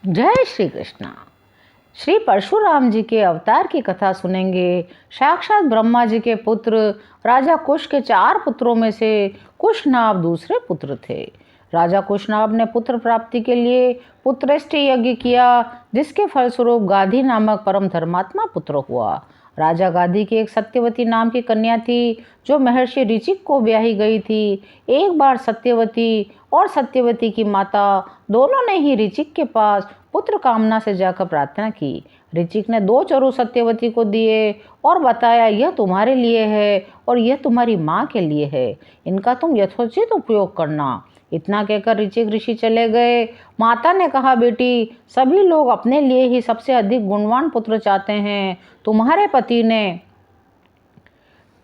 जय श्री कृष्णा। श्री परशुराम जी के अवतार की कथा सुनेंगे। साक्षात ब्रह्मा जी के पुत्र राजा कुश के 4 पुत्रों में से कुशनाभ दूसरे पुत्र थे। राजा कुशनाभ ने पुत्र प्राप्ति के लिए पुत्रेष्टि यज्ञ किया, जिसके फलस्वरूप गाधी नामक परम धर्मात्मा पुत्र हुआ। राजा गाधी की एक सत्यवती नाम की कन्या थी, जो महर्षि ऋचिक को ब्याही गई थी। एक बार सत्यवती और सत्यवती की माता दोनों ने ही ऋचिक के पास पुत्र कामना से जाकर प्रार्थना की। ऋचिक ने 2 चरु सत्यवती को दिए और बताया, यह तुम्हारे लिए है और यह तुम्हारी माँ के लिए है, इनका तुम यथोचित उपयोग करना। इतना कहकर ऋचिक ऋषि चले गए। माता ने कहा, बेटी, सभी लोग अपने लिए ही सबसे अधिक गुणवान पुत्र चाहते हैं। तुम्हारे पति ने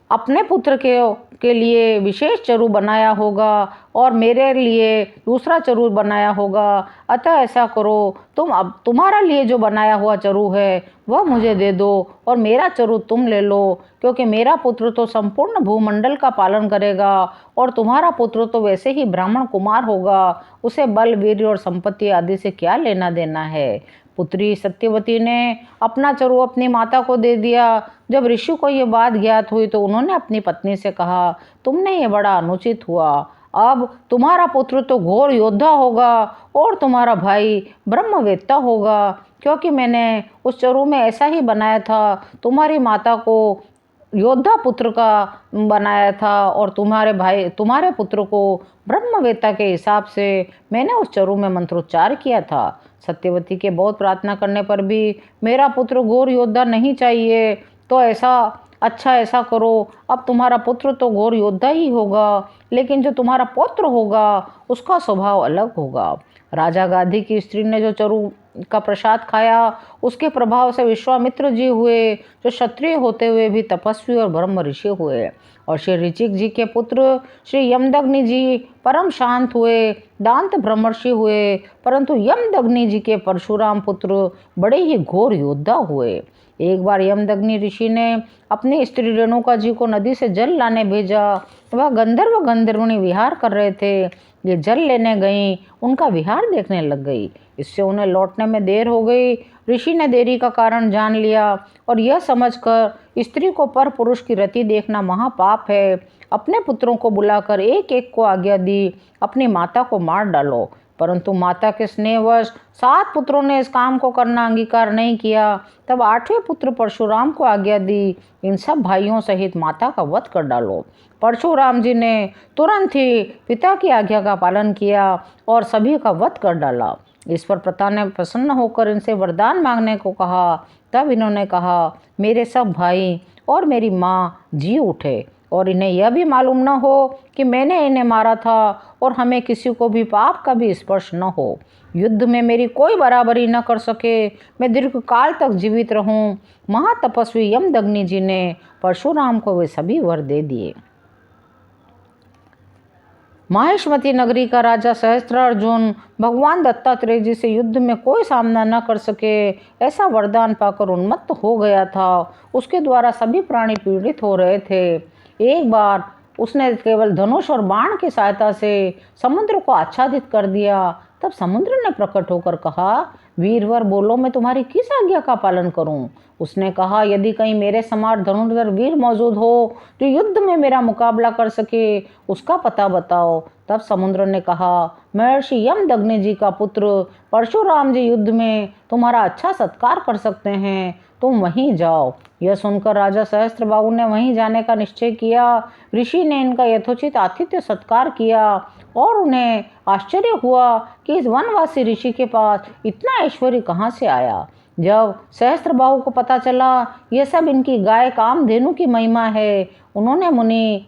अपने पुत्र के लिए विशेष चरु बनाया होगा और मेरे लिए दूसरा चरु बनाया होगा। अतः ऐसा करो, तुम अब तुम्हारा लिए जो बनाया हुआ चरु है वह मुझे दे दो और मेरा चरु तुम ले लो, क्योंकि मेरा पुत्र तो संपूर्ण भूमंडल का पालन करेगा और तुम्हारा पुत्र तो वैसे ही ब्राह्मण कुमार होगा। उसे बल, वीर्य और संपत्ति आदि से क्या लेना देना है। पुत्री सत्यवती ने अपना चरु अपनी माता को दे दिया। जब ऋषि को ये बात ज्ञात हुई तो उन्होंने अपनी पत्नी से कहा, तुमने ये बड़ा अनुचित हुआ। अब तुम्हारा पुत्र तो घोर योद्धा होगा और तुम्हारा भाई ब्रह्मवेत्ता होगा, क्योंकि मैंने उस चरु में ऐसा ही बनाया था। तुम्हारी माता को योद्धा पुत्र का बनाया था और तुम्हारे पुत्र को ब्रह्मवेत्ता के हिसाब से मैंने उस चरु में मंत्रोच्चार किया था। सत्यवती के बहुत प्रार्थना करने पर भी मेरा पुत्र घोर योद्धा नहीं चाहिए, तो ऐसा करो, अब तुम्हारा पुत्र तो घोर योद्धा ही होगा, लेकिन जो तुम्हारा पौत्र होगा उसका स्वभाव अलग होगा। राजा गाधी की स्त्री ने जो चरु का प्रसाद खाया, उसके प्रभाव से विश्वामित्र जी हुए, जो क्षत्रिय होते हुए भी तपस्वी और ब्रह्म ऋषि हुए। और श्री ऋचिक जी के पुत्र श्री यमदग्नि जी परम शांत हुए, दांत ब्रह्मर्षि हुए, परंतु यमदग्नि जी के परशुराम पुत्र बड़े ही घोर योद्धा हुए। एक बार यमदग्नि ऋषि ने अपनी स्त्री रेणुका जी को नदी से जल लाने भेजा। वह गंधर्व गंधर्वणी विहार कर रहे थे। ये जल लेने गई, उनका विहार देखने लग गई। इससे उन्हें लौटने में देर हो गई। ऋषि ने देरी का कारण जान लिया और यह समझकर स्त्री को पर पुरुष की रति देखना महापाप है। अपने पुत्रों को बुलाकर एक एक को आज्ञा दी, अपनी माता को मार डालो। परंतु माता के स्नेहवश 7 पुत्रों ने इस काम को करना अंगीकार नहीं किया। तब 8वें पुत्र परशुराम को आज्ञा दी, इन सब भाइयों सहित माता का वध कर डालो। परशुराम जी ने तुरंत ही पिता की आज्ञा का पालन किया और सभी का वध कर डाला। इस पर पिता ने प्रसन्न होकर इनसे वरदान मांगने को कहा। तब इन्होंने कहा, मेरे सब भाई और मेरी माँ जी उठे और इन्हें यह भी मालूम न हो कि मैंने इन्हें मारा था और हमें किसी को भी पाप का भी स्पर्श न हो। युद्ध में मेरी कोई बराबरी न कर सके, मैं दीर्घ काल तक जीवित रहूं। महातपस्वी यमदग्नि जी ने परशुराम को वे सभी वर दे दिए। माहिष्मती नगरी का राजा सहस्त्रार्जुन भगवान दत्तात्रेय जी से युद्ध में कोई सामना न कर सके, ऐसा वरदान पाकर उन्मत्त हो गया था। उसके द्वारा सभी प्राणी पीड़ित हो रहे थे। एक बार उसने केवल धनुष और बाण की सहायता से समुद्र को आच्छादित कर दिया। तब समुद्र ने प्रकट होकर कहा, वीरवर बोलो, मैं तुम्हारी किस आज्ञा का पालन करूं। उसने कहा, यदि कहीं मेरे समान धनुर्धर वीर मौजूद हो जो युद्ध में मेरा मुकाबला कर सके, उसका पता बताओ। तब समुद्र ने कहा, महर्षि यमदग्नि जी का पुत्र परशुराम जी युद्ध में तुम्हारा अच्छा सत्कार कर सकते हैं, तुम वहीं जाओ। यह सुनकर राजा सहस्त्रबाहु ने वहीं जाने का निश्चय किया। ऋषि ने इनका यथोचित आतिथ्य सत्कार किया और उन्हें आश्चर्य हुआ कि इस वनवासी ऋषि के पास इतना ऐश्वर्य कहाँ से आया। जब सहस्त्रबाहु को पता चला यह सब इनकी गाय कामधेनु की महिमा है, उन्होंने मुनि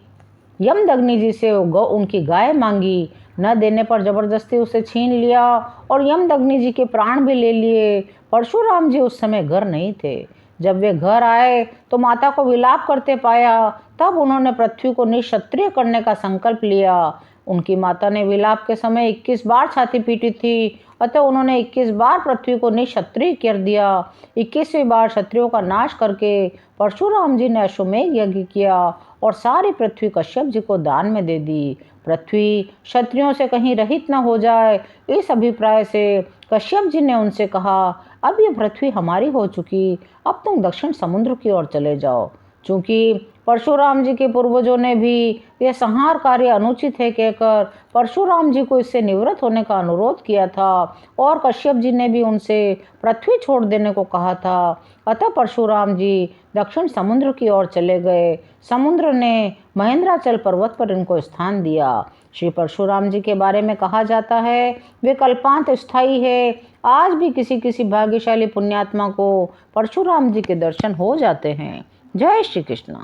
यमदग्नि जी से उनकी गाय मांगी। न देने पर जबरदस्ती उसे छीन लिया और यमदग्नि जी के प्राण भी ले लिए। परशुराम जी उस समय घर नहीं थे। जब वे घर आए तो माता को विलाप करते पाया। तब उन्होंने पृथ्वी को निक्षत्रिय करने का संकल्प लिया। उनकी माता ने विलाप के समय 21 बार छाती पीटी थी, अतः उन्होंने 21 बार पृथ्वी को निक्षत्रिय कर दिया। 21वीं बार क्षत्रियों का नाश करके परशुराम जी ने अश्वमेध यज्ञ किया और सारी पृथ्वी कश्यप जी को दान में दे दी। पृथ्वी क्षत्रियों से कहीं रहित न हो जाए, इस अभिप्राय से कश्यप जी ने उनसे कहा, अब ये पृथ्वी हमारी हो चुकी, अब तुम दक्षिण समुद्र की ओर चले जाओ। चूंकि परशुराम जी के पूर्वजों ने भी यह संहार कार्य अनुचित है कहकर परशुराम जी को इससे निवृत्त होने का अनुरोध किया था और कश्यप जी ने भी उनसे पृथ्वी छोड़ देने को कहा था। अतः परशुराम जी दक्षिण समुद्र की ओर चले गए। समुद्र ने महेंद्राचल पर्वत पर इनको स्थान दिया। श्री परशुराम जी के बारे में कहा जाता है, वे कल्पांत स्थायी है। आज भी किसी किसी भाग्यशाली पुण्यात्मा को परशुराम जी के दर्शन हो जाते हैं। जय श्री कृष्ण।